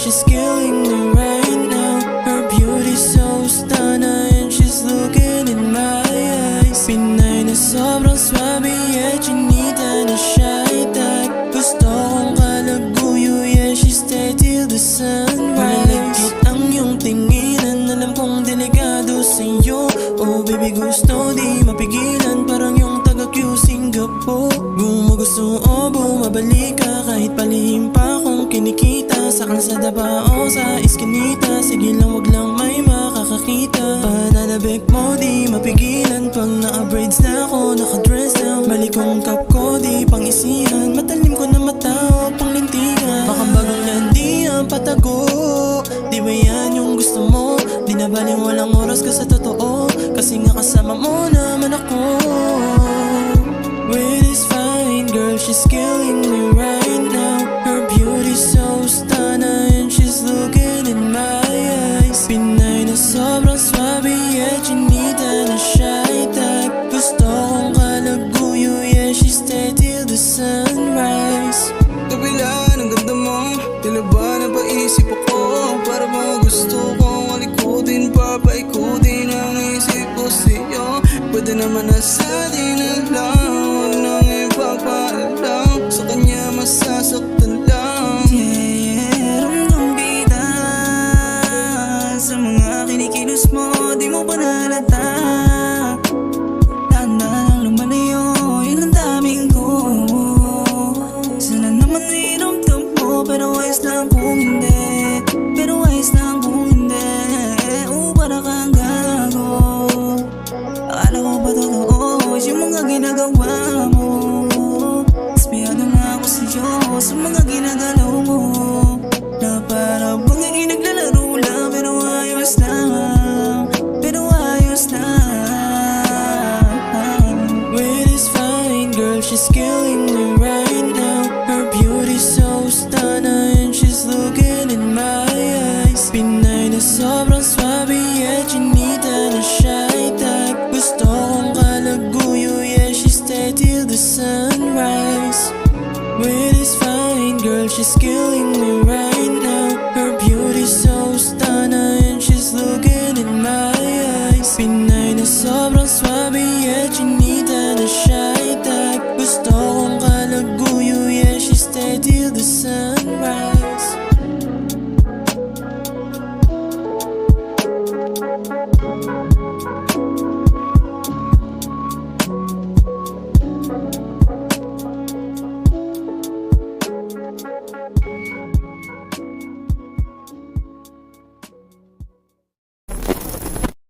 she's killing me right now. Her beauty's so stunning and she's looking in my eyes. Pinay na sobrang swabe, yeah, chinita na shy type. Gusto kong kalaguyo, yeah, she stay till the sunrise. Malagkit ang iyong tinginan, alam kong delikado sa'yo. Oh baby, gusto di mapigilan, parang yung taga-Q Singapore. Gumugusto o bumabalik ka, kahit palihim pa akong kinikita. Sa kalsada ba o sa iskinita, sige lang wag lang may makakakita. Pananabik mo di mapigilan, pag naka-braids na ako, naka-dress down. Malikong cup ko di pang isihan, matalim ko na mata o pang lintingan. Baka bagong landi ang patago, di ba yan yung gusto mo? Di na baling walang oras ka sa totoo, kasi nga kasama mo naman ako. With this fine girl, she's killing me right now. Her beauty's so stunning and she's looking in my eyes. Pinay na sobrang swabe, yeah, chinita na shy type. Gusto kong kalaguyo, yeah, she stay till the sunrise. Kabila ng ganda mo, tila ba napaisip ako? Para ba gusto kong alikutin, papaikutin ang isip ko sa'yo. Pwede naman nasa di na lang, huwag nang ipagpaalam, sa kanya masasaktan lang. Yeah, ramdam kita sa mga kinikilos mo, di mo pa nalata. Tanda lang lumalayo, yun ang daming ko. Sana naman iramdam mo, pero ayos lang kung hindi. Pero ayos lang kung hindi. Para kang gago, akala ko ba totoo yung mga ginagawa mo? Espiyado na ako sa'yo sa mga ginagalaw mo, na para bang naglalaro lang, pero ayos lang, pero ayos lang. With this fine girl, she's killing me right now. Her beauty's so stunning and she's looking in my eyes. Pinay na sobrang swabe, yeah, chinita na shy type. Gusto kong kalaguyo, yeah, she stay till the sunrise. With this fine girl, she's killing me right